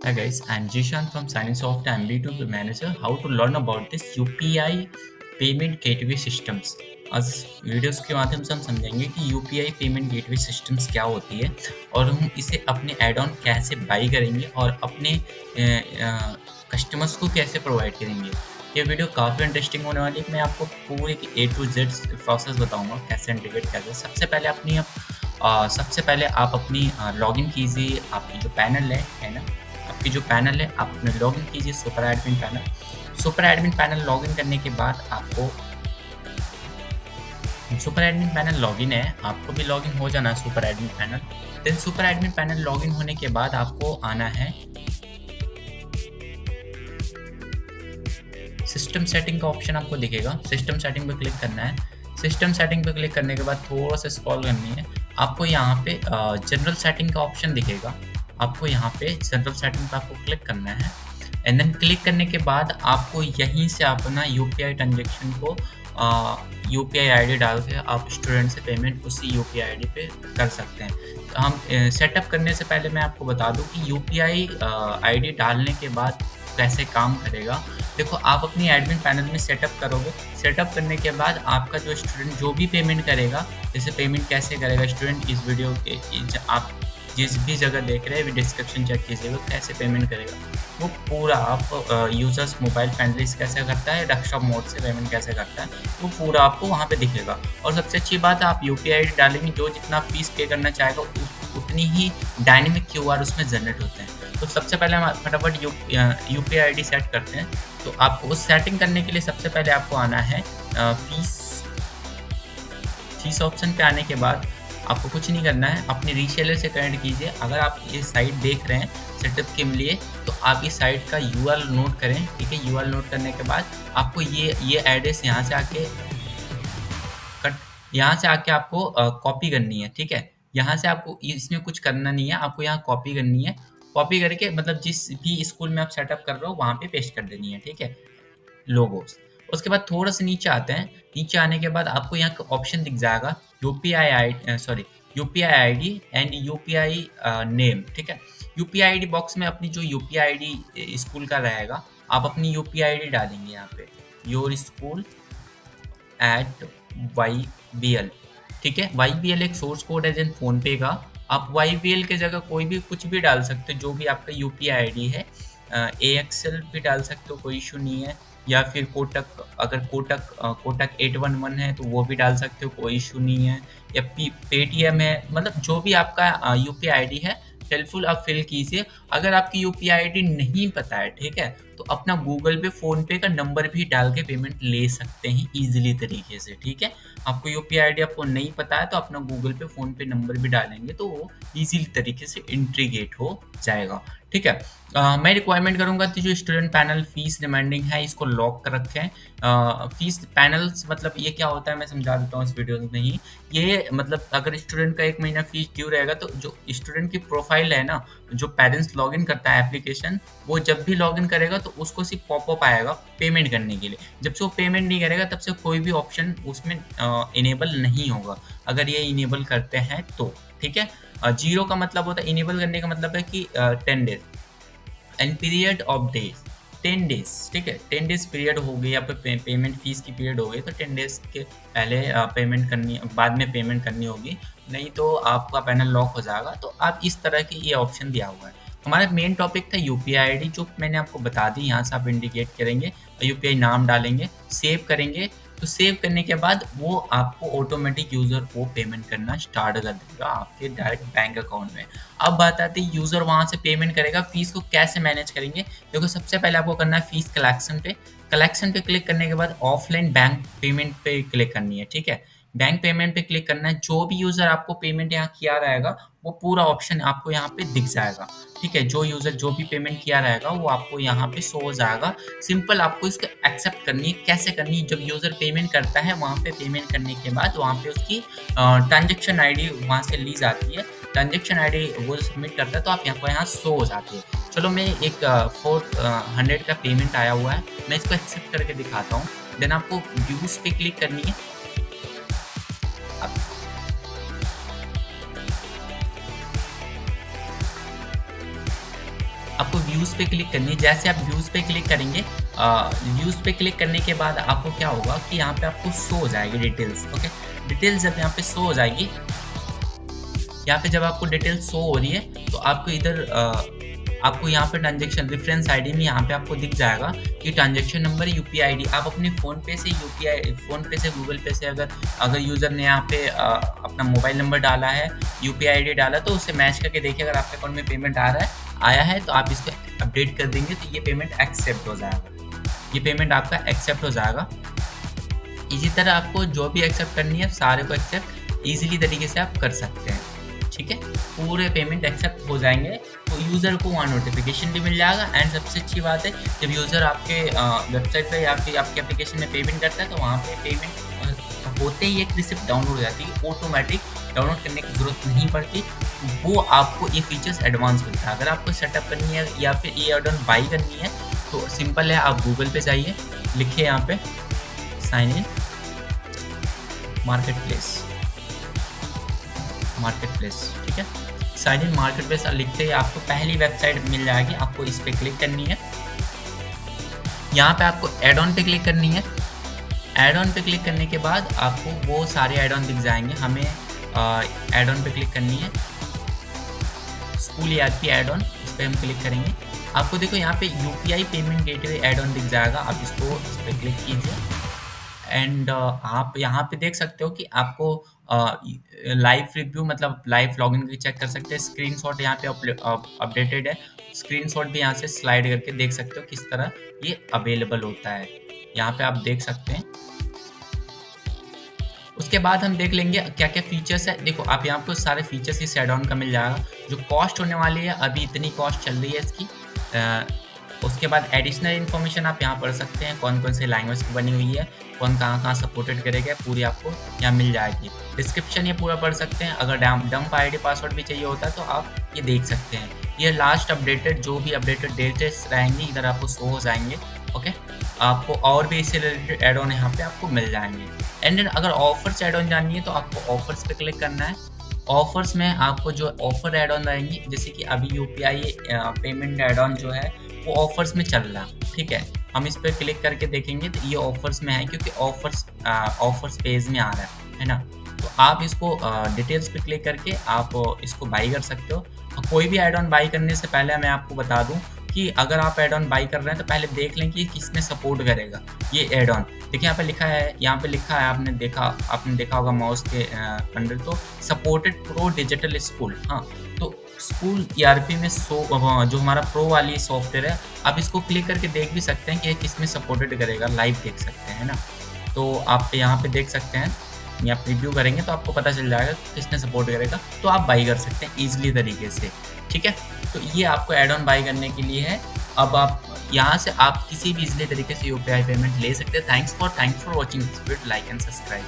Hi guys, I'm Jishan from Signingsoft. I'm B2B manager. How to learn about this UPI payment gateway systems. आज videos के माध्यम से हम समझेंगे कि यूपीआई पेमेंट गेटवे सिस्टम्स क्या होती है और हम इसे अपने एड ऑन कैसे बाई करेंगे और अपने कस्टमर्स को कैसे प्रोवाइड करेंगे। ये वीडियो काफ़ी इंटरेस्टिंग होने वाली है। मैं आपको पूरे A to Z प्रोसेस बताऊंगा कैसे इंटीग्रेट कैसे। सबसे पहले आप अपनी लॉगिन कीजिए। आपकी जो पैनल है ना, आपकी जो पैनल है आप अपने लॉगिन कीजिए super admin panel. Super admin panel login करने के बाद आपको सुपर एडमिन पैनल लॉगिन है, आपको भी लॉगिन हो जाना है super admin panel. Then super admin panel login होने के बाद आपको आना है सिस्टम सेटिंग का ऑप्शन आपको दिखेगा। सिस्टम सेटिंग पे क्लिक करना है। सिस्टम सेटिंग पे क्लिक करने के बाद थोड़ा सा स्क्रॉल करनी है। आपको यहाँ पे जनरल सेटिंग का ऑप्शन दिखेगा। आपको यहाँ पे जनरल सेटिंग पे आपको क्लिक करना है एंड देन क्लिक करने के बाद आपको यहीं से अपना यूपीआई ट्रांजेक्शन को यूपीआई आईडी डाल के आप स्टूडेंट से पेमेंट उसी यूपीआई आईडी पे कर सकते हैं। तो हम सेटअप करने से पहले मैं आपको बता दूं कि यूपीआई आईडी डालने के बाद कैसे काम करेगा। देखो, आप अपनी एडमिन पैनल में सेटअप करोगे। सेटअप करने के बाद आपका जो स्टूडेंट जो भी पेमेंट करेगा, जैसे पेमेंट कैसे करेगा स्टूडेंट, इस वीडियो के आप जिस भी जगह देख रहे हैं डिस्क्रिप्शन चेक कीजिएगा कैसे पेमेंट करेगा। वो पूरा आप यूजर्स मोबाइल फ्रेंडली कैसे करता है, डेस्कटॉप मोड से पेमेंट कैसे करता है, वो पूरा आपको वहाँ पे दिखेगा। और सबसे अच्छी बात है, आप यूपीआई आईडी डालेंगे, जो जितना फीस पे करना चाहेगा उतनी ही डायनेमिक क्यूआर उसमें जनरेट होते हैं। तो सबसे पहले हम फटाफट यूपीआई आईडी सेट करते हैं। तो आपको उस सेटिंग करने के लिए सबसे पहले आपको आना है फीस ऑप्शन पे। आने के बाद आपको कुछ नहीं करना है, अपने रीसेलर से कनेक्ट कीजिए। अगर आप ये साइट देख रहे हैं सेटअप के लिए, तो आप इस साइट का यूआरएल नोट करें। ठीक है, यूआरएल नोट करने के बाद आपको ये एड्रेस यहाँ से आके आपको कॉपी करनी है। ठीक है, यहाँ से आपको इसमें कुछ करना नहीं है, आपको यहाँ कॉपी करनी है। कॉपी करके मतलब जिस भी स्कूल में आप सेटअप कर रहे हो वहाँ पे पेस्ट कर देनी है। ठीक है, लोगोस। उसके बाद थोड़ा सा नीचे आते हैं। नीचे आने के बाद आपको यहाँ का ऑप्शन दिख जाएगा UPI ID and UPI name. ठीक है, यूपीआई आईडी बॉक्स में अपनी जो यूपीआई आईडी स्कूल का रहेगा, आप अपनी यूपीआई आईडी डालेंगे यहाँ पे, योर स्कूल एट YBL। ठीक है, YBL एक सोर्स कोड है जैसे फोन पे का। आप YBL के जगह कोई भी कुछ भी डाल सकते हो, जो भी आपका यूपीआई आईडी है। AXL भी डाल सकते हो, कोई इशू नहीं है। या फिर कोटक, अगर कोटक 811 है तो वो भी डाल सकते हो, कोई इशू नहीं है। या पेटीएम है, मतलब जो भी आपका यूपीआई आईडी है हेल्पफुल आप फिल कीजिए। अगर आपकी यूपीआई आईडी नहीं पता है, ठीक है, तो अपना गूगल पे फोन पे का नंबर भी डाल के पेमेंट ले सकते हैं इजीली तरीके से। ठीक है, आपको यूपीआई आईडी आपको नहीं पता है तो अपना गूगल पे फोन पे नंबर भी डालेंगे तो वो इजीली तरीके से इंटीग्रेट हो जाएगा। ठीक है, मैं रिक्वायरमेंट करूंगा कि जो स्टूडेंट पैनल फीस रिमाइंडिंग है इसको लॉक कर रखें। फीस पैनल्स मतलब ये क्या होता है मैं समझा देता हूँ इस वीडियो में ही। ये मतलब अगर स्टूडेंट का 1 महीना फीस ड्यू रहेगा तो जो स्टूडेंट की प्रोफाइल है ना, जो पेरेंट्स लॉगिन करता है एप्लीकेशन, वो जब भी लॉगिन करेगा तो उसको सिर्फ पॉपअप आएगा पेमेंट करने के लिए। जब से वो पेमेंट नहीं करेगा तब से कोई भी ऑप्शन उसमें इनेबल नहीं होगा, अगर ये इनेबल करते हैं तो। ठीक है, जीरो का मतलब होता है, इनेबल करने का मतलब है कि 10 days and period of days 10 days. ठीक है, 10 डेज पीरियड हो गई, यहाँ पे पेमेंट फीस की पीरियड हो गई तो 10 डेज के पहले पेमेंट करनी, बाद में पेमेंट करनी होगी, नहीं तो आपका पैनल लॉक हो जाएगा। तो आप इस तरह की ये ऑप्शन दिया हुआ है। हमारा मेन टॉपिक था यूपीआई आईडी, जो मैंने आपको बता दी। यहाँ से आप इंडिकेट करेंगे, यूपीआई नाम डालेंगे, सेव करेंगे। तो सेव करने के बाद वो आपको ऑटोमेटिक यूज़र को पेमेंट करना स्टार्ट कर देगा आपके डायरेक्ट बैंक अकाउंट में। अब बात आती है यूज़र वहाँ से पेमेंट करेगा, फीस को कैसे मैनेज करेंगे। देखो, सबसे पहले आपको करना है फीस कलेक्शन पे। कलेक्शन पे क्लिक करने के बाद ऑफलाइन बैंक पेमेंट पे क्लिक करनी है। ठीक है, बैंक पेमेंट पे क्लिक करना है। जो भी यूज़र आपको पेमेंट यहाँ किया रहेगा वो पूरा ऑप्शन आपको यहाँ पे दिख जाएगा। ठीक है, जो यूज़र जो भी पेमेंट किया रहेगा वो आपको यहाँ पे शो हो जाएगा। सिंपल आपको इसको एक्सेप्ट करनी है। कैसे करनी है, जब यूज़र पेमेंट करता है वहाँ पे पेमेंट करने के बाद वहाँ पे उसकी ट्रांजेक्शन आईडी वहाँ से ली जाती है। ट्रांजेक्शन आईडी वो सबमिट करता है तो आप यहाँ शो हो जाती है। चलो, मैं एक 400 का पेमेंट आया हुआ है, मैं इसको एक्सेप्ट करके दिखाता हूँ। देन आपको व्यूज़ पे क्लिक करनी है। आपको आपको व्यूज़ पे क्लिक करनी है। जैसे आप व्यूज़ पे क्लिक करेंगे, व्यूज़ पे क्लिक करने के बाद आपको क्या होगा कि यहाँ पे आपको शो हो जाएगी डिटेल्स। ओके, डिटेल्स जब यहाँ पे शो हो जाएगी, यहाँ पे जब आपको डिटेल्स शो हो रही है तो आपको इधर आपको यहाँ पे ट्रांजेक्शन रेफरेंस आईडी में यहाँ पे आपको दिख जाएगा कि ट्रांजेक्शन नंबर, यूपीआई आईडी। आप अपने फ़ोन पे से फ़ोन पे से गूगल पे से अगर यूज़र ने यहाँ पे अपना मोबाइल नंबर डाला है, यूपीआई आईडी डाला, तो उसे मैच करके देखिए अगर आपके अकाउंट में पेमेंट आया है तो आप इसको अपडेट कर देंगे तो ये पेमेंट एक्सेप्ट हो जाएगा। ये पेमेंट आपका एक्सेप्ट हो जाएगा। इसी तरह आपको जो भी एक्सेप्ट करनी है सारे को एक्सेप्ट ईजिली तरीके से आप कर सकते हैं। ठीक है, पूरे पेमेंट एक्सेप्ट हो जाएंगे तो यूज़र को वहाँ नोटिफिकेशन भी मिल जाएगा। एंड सबसे अच्छी बात है, जब यूज़र आपके वेबसाइट पे या फिर आपके एप्लीकेशन में पेमेंट करता है तो वहाँ पे पेमेंट होते ही एक रिसिप्ट डाउनलोड हो जाती है। ऑटोमेटिक डाउनलोड करने की ज़रूरत नहीं पड़ती। वो आपको ये फीचर्स एडवांस मिलता है। अगर आपको सेटअप करनी है या फिर ये एड ऑन बाई करनी है तो सिंपल है, आप गूगल पे जाइए, लिखिए यहाँ पे साइन इन मार्केट प्लेस। ठीक है, साइन इन मार्केट प्लेस लिखते ही आपको पहली वेबसाइट मिल जाएगी। आपको इस पे क्लिक करनी है। यहाँ पे आपको एड ऑन पे क्लिक करनी है। एड ऑन पे क्लिक करने के बाद आपको वो सारे एड ऑन दिख जाएंगे। हमें एड ऑन पे क्लिक करनी है, स्कूल ईआरपी एड ऑन, इस पर हम क्लिक करेंगे। आपको देखो यहाँ पे UPI payment gateway add on दिख जाएगा। आप इसको इस पर क्लिक कीजिए एंड आप यहाँ पे देख सकते हो कि आपको लाइव रिव्यू मतलब लाइव लॉगिन करके चेक कर सकते हैं। स्क्रीनशॉट यहाँ पे अपडेटेड है। स्क्रीनशॉट भी यहाँ से स्लाइड करके देख सकते हो किस तरह ये अवेलेबल होता है। यहाँ पे आप देख सकते हैं। उसके बाद हम देख लेंगे क्या क्या फीचर्स है। देखो आप यहाँ पर सारे फीचर्स इस एड ऑन का मिल जाएगा। जो कॉस्ट होने वाली है, अभी इतनी कॉस्ट चल रही है इसकी। उसके बाद एडिशनल इन्फॉर्मेशन आप यहाँ पढ़ सकते हैं, कौन कौन से लैंग्वेज की बनी हुई है, कौन कहाँ सपोर्टेड करेगा, पूरी आपको यहाँ मिल जाएगी। डिस्क्रिप्शन ये पूरा पढ़ सकते हैं। अगर डंप आईडी पासवर्ड भी चाहिए होता है तो आप ये देख सकते हैं। ये लास्ट अपडेटेड जो भी अपडेटेड डेट्स रहेंगे इधर आपको शो हो जाएंगे। ओके, आपको और भी इससे रिलेटेड एड ऑन यहाँ पे आपको मिल जाएंगे। एंड देन अगर ऑफर्स एड ऑन जाननी है तो आपको ऑफर्स पे क्लिक करना है। ऑफर्स में आपको जो ऑफर एड ऑन रहेंगी, जैसे कि अभी यूपीआई पेमेंट एड ऑन जो है वो ऑफर्स में चल रहा है। ठीक है, हम इस पर क्लिक करके देखेंगे तो ये ऑफर्स में है, क्योंकि ऑफर्स पेज में आ रहा है ना। तो आप इसको डिटेल्स पे क्लिक करके आप इसको बाई कर सकते हो। कोई भी एड ऑन बाई करने से पहले मैं आपको बता दूं कि अगर आप एड ऑन बाई कर रहे हैं तो पहले देख लें कि किसने सपोर्ट करेगा ये एड ऑन। देखिए यहाँ पे लिखा है, आपने देखा होगा माउस के अंदर, तो सपोर्टेड प्रो डिजिटल स्कूल। हाँ, तो स्कूल ईआरपी में जो हमारा प्रो वाली सॉफ्टवेयर है, आप इसको क्लिक करके देख भी सकते हैं कि किसमें सपोर्टेड करेगा, लाइव देख सकते हैं ना। तो आप यहाँ पे देख सकते हैं, या प्रीव्यू करेंगे तो आपको पता चल जाएगा किसने सपोर्ट करेगा, तो आप बाई कर सकते हैं ईजिली तरीके से। ठीक है, तो ये आपको एड ऑन बाई करने के लिए है। अब आप यहाँ से आप किसी भी ईजिली तरीके से यूपीआई पेमेंट ले सकते हैं। Thanks for watching this video, like and subscribe.